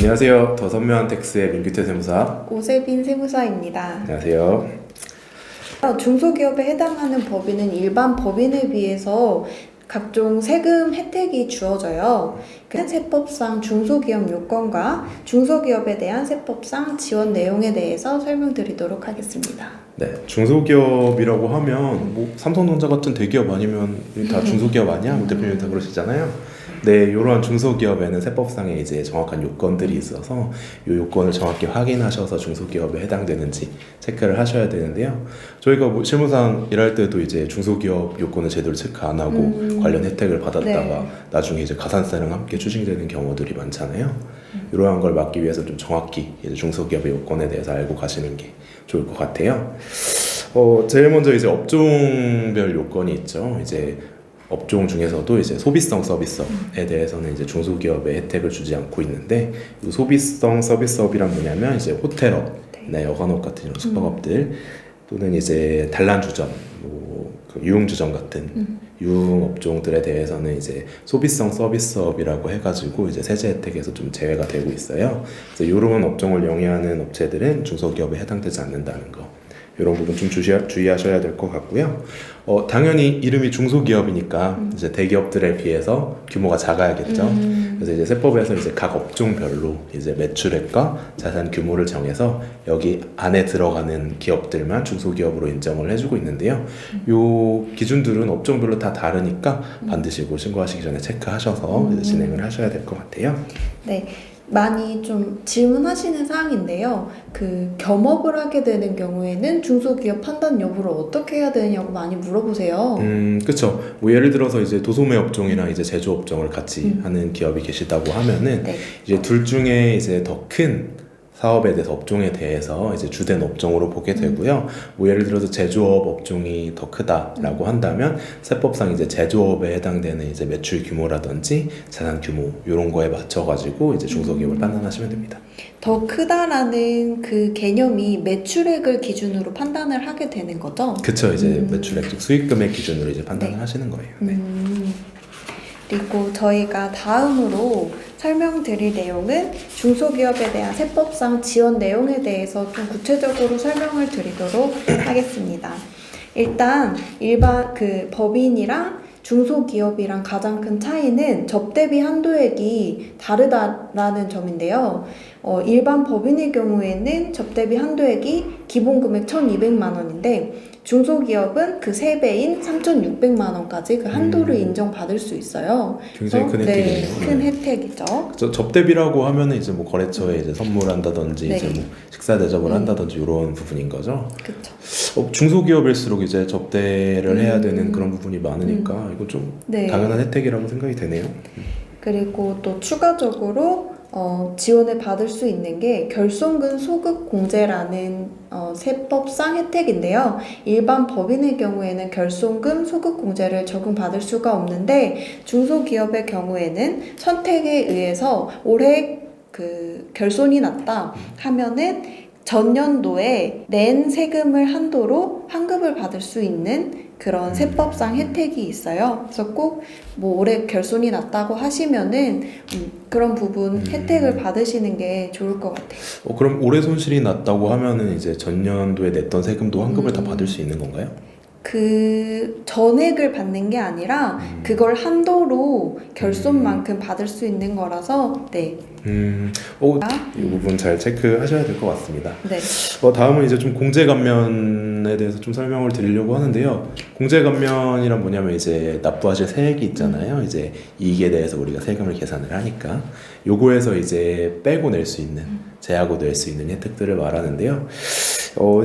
안녕하세요. 더 선명한 텍스의 민규태 세무사. 오세빈 세무사입니다. 안녕하세요. 중소기업에 해당하는 법인은 일반 법인에 비해서 각종 세금 혜택이 주어져요. 그 세법상 중소기업 요건과 중소기업에 대한 세법상 지원 내용에 대해서 설명드리도록 하겠습니다. 네, 중소기업이라고 하면 뭐 삼성전자 같은 대기업 아니면 다 중소기업 아니야? 대표님 다 그러시잖아요. 네, 이러한 중소기업에는 세법상에 이제 정확한 요건들이 있어서 이 요건을 정확히 확인하셔서 중소기업에 해당되는지 체크를 하셔야 되는데요. 저희가 뭐 실무상 일할 때도 이제 중소기업 요건을 제대로 체크 안 하고 관련 혜택을 받았다가 나중에 이제 가산세랑 함께 추징되는 경우들이 많잖아요. 이러한 걸 막기 위해서 좀 정확히 이제 중소기업의 요건에 대해서 알고 가시는 게 좋을 것 같아요. 제일 먼저 이제 업종별 요건이 있죠. 이제 업종 중에서도 이제 소비성 서비스업에 대해서는 이제 중소기업에 혜택을 주지 않고 있는데, 이 소비성 서비스업이란 뭐냐면 이제 호텔업, 여관업 같은 이런 숙박업들 또는 이제 단란주점, 그 유흥주점 같은 유흥업종들에 대해서는 이제 소비성 서비스업이라고 해가지고 이제 세제 혜택에서 좀 제외가 되고 있어요. 그래서 이런 업종을 영위하는 업체들은 중소기업에 해당되지 않는다는 거. 이런 부분 좀 주의하셔야 될 것 같고요. 당연히 이름이 중소기업이니까 이제 대기업들에 비해서 규모가 작아야겠죠. 그래서 이제 세법에서 이제 각 업종별로 이제 매출액과 자산 규모를 정해서 여기 안에 들어가는 기업들만 중소기업으로 인정을 해주고 있는데요. 요 기준들은 업종별로 다 다르니까 반드시 신고하시기 전에 체크하셔서 이제 진행을 하셔야 될 것 같아요. 네. 많이 좀 질문하시는 사항인데요. 그 겸업을 하게 되는 경우에는 중소기업 판단 여부를 어떻게 해야 되냐고 많이 물어보세요. 그렇죠. 뭐 예를 들어서 이제 도소매 업종이나 이제 제조업종을 같이 하는 기업이 계시다고 하면은 이제 둘 중에 이제 더 큰 사업에 대해서 업종에 대해서 이제 주된 업종으로 보게 되고요. 뭐 예를 들어서 제조업 업종이 더 크다라고 한다면 세법상 이제 제조업에 해당되는 이제 매출 규모라든지 자산 규모 이런 거에 맞춰가지고 이제 중소기업을 판단하시면 됩니다. 더 크다라는 그 개념이 매출액을 기준으로 판단을 하게 되는 거죠? 그렇죠. 이제 매출액 수익금액 기준으로 이제 판단을 하시는 거예요. 네. 그리고 저희가 다음으로 설명드릴 내용은 중소기업에 대한 세법상 지원 내용에 대해서 좀 구체적으로 설명을 드리도록 하겠습니다. 일단 일반 그 법인이랑 중소기업이랑 가장 큰 차이는 접대비 한도액이 다르다라는 점인데요. 일반 법인의 경우에는 접대비 한도액이 기본금액 1,200만 원인데 중소기업은 그 3배인 3,600만 원까지 그 한도를 인정받을 수 있어요. 굉장히 큰 혜택이네요. 네, 큰 혜택이죠. 접대비라고 하면은 이제 뭐 거래처에 이제 선물한다든지 이제 뭐 식사 대접을 한다든지 이런 부분인 거죠. 그렇죠. 중소기업일수록 이제 접대를 해야 되는 그런 부분이 많으니까 이거 좀 당연한 혜택이라고 생각이 되네요. 그리고 또 추가적으로 지원을 받을 수 있는 게 결손금 소급 공제라는 세법상 혜택인데요. 일반 법인의 경우에는 결손금 소급 공제를 적용받을 수가 없는데 중소기업의 경우에는 선택에 의해서 올해 그 결손이 났다 하면은 전년도에 낸 세금을 한도로 환급을 받을 수 있는 그런 세법상 혜택이 있어요. 그래서 꼭 뭐 올해 결손이 났다고 하시면은 그런 부분 혜택을 받으시는 게 좋을 것 같아요. 그럼 올해 손실이 났다고 하면은 이제 전년도에 냈던 세금도 환급을 다 받을 수 있는 건가요? 그 전액을 받는 게 아니라 그걸 한도로 결손만큼 받을 수 있는 거라서 이 부분 잘 체크하셔야 될 것 같습니다. 네. 다음은 이제 좀 공제 감면에 대해서 좀 설명을 드리려고 하는데요. 공제 감면이란 뭐냐면 이제 납부하실 세액이 있잖아요. 이제 이익에 대해서 우리가 세금을 계산을 하니까 요거에서 이제 빼고 낼 수 있는 제하고 낼 수 있는 혜택들을 말하는데요.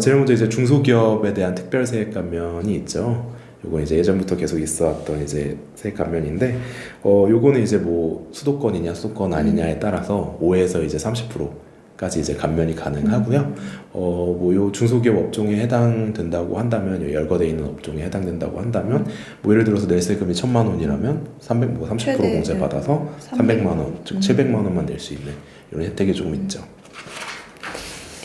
제일 먼저 이제 중소기업에 대한 특별세액 감면이 있죠. 요거 이제 예전부터 계속 있어왔던 이제 세액 감면인데, 요거는 이제 뭐 수도권이냐 수도권 아니냐에 따라서 5에서 이제 30%까지 이제 감면이 가능하고요. 뭐 요 중소기업 업종에 해당된다고 한다면, 요 열거돼 있는 업종에 해당된다고 한다면, 뭐 예를 들어서 낼 세금이 1,000만 원이라면 30% 공제 받아서 300만 원, 즉 700만 원만 낼 수 있는 이런 혜택이 조금 있죠.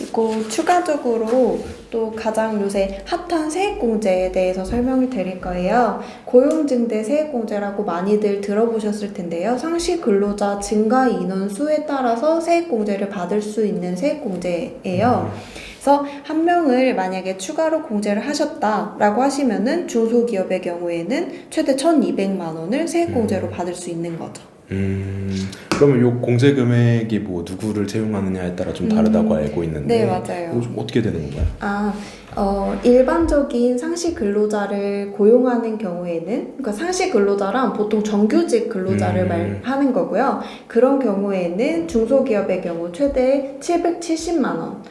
그리고 추가적으로 또 가장 요새 핫한 세액공제에 대해서 설명을 드릴 거예요. 고용증대 세액공제라고 많이들 들어보셨을 텐데요. 상시 근로자 증가 인원 수에 따라서 세액공제를 받을 수 있는 세액공제예요. 그래서 한 명을 만약에 추가로 공제를 하셨다라고 하시면은 중소기업의 경우에는 최대 1,200만 원을 세액공제로 받을 수 있는 거죠. 그러면 요 공제 금액이 뭐 누구를 채용하느냐에 따라 좀 다르다고 알고 있는데 네, 맞아요. 이거 좀 어떻게 되는 건가요? 일반적인 상시 근로자를 고용하는 경우에는, 그러니까 상시 근로자란 보통 정규직 근로자를 말하는 거고요. 그런 경우에는 중소기업의 경우 최대 770만 원,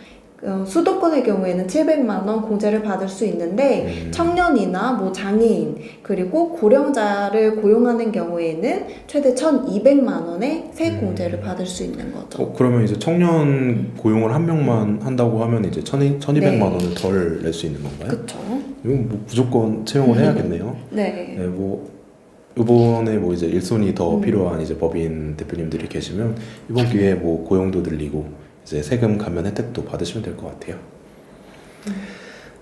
수도권의 경우에는 700만 원 공제를 받을 수 있는데 청년이나 뭐 장애인 그리고 고령자를 고용하는 경우에는 최대 1,200만 원의 세액 공제를 받을 수 있는 거죠. 그러면 이제 청년 고용을 한 명만 한다고 하면 이제 1,200만 네. 원을 덜 낼 수 있는 건가요? 그렇죠. 이건 뭐 무조건 채용을 해야겠네요. 네. 네, 뭐 이번에 뭐 이제 일손이 더 필요한 이제 법인 대표님들이 계시면 이번 기회에 뭐 고용도 늘리고 이제 세금 감면 혜택도 받으시면 될 것 같아요.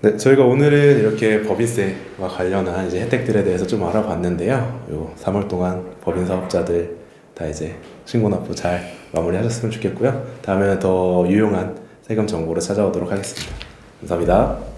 네, 저희가 오늘은 이렇게 법인세와 관련한 이제 혜택들에 대해서 좀 알아봤는데요. 요 3월 동안 법인 사업자들 다 이제 신고납부 잘 마무리하셨으면 좋겠고요. 다음에는 더 유용한 세금 정보로 찾아오도록 하겠습니다. 감사합니다.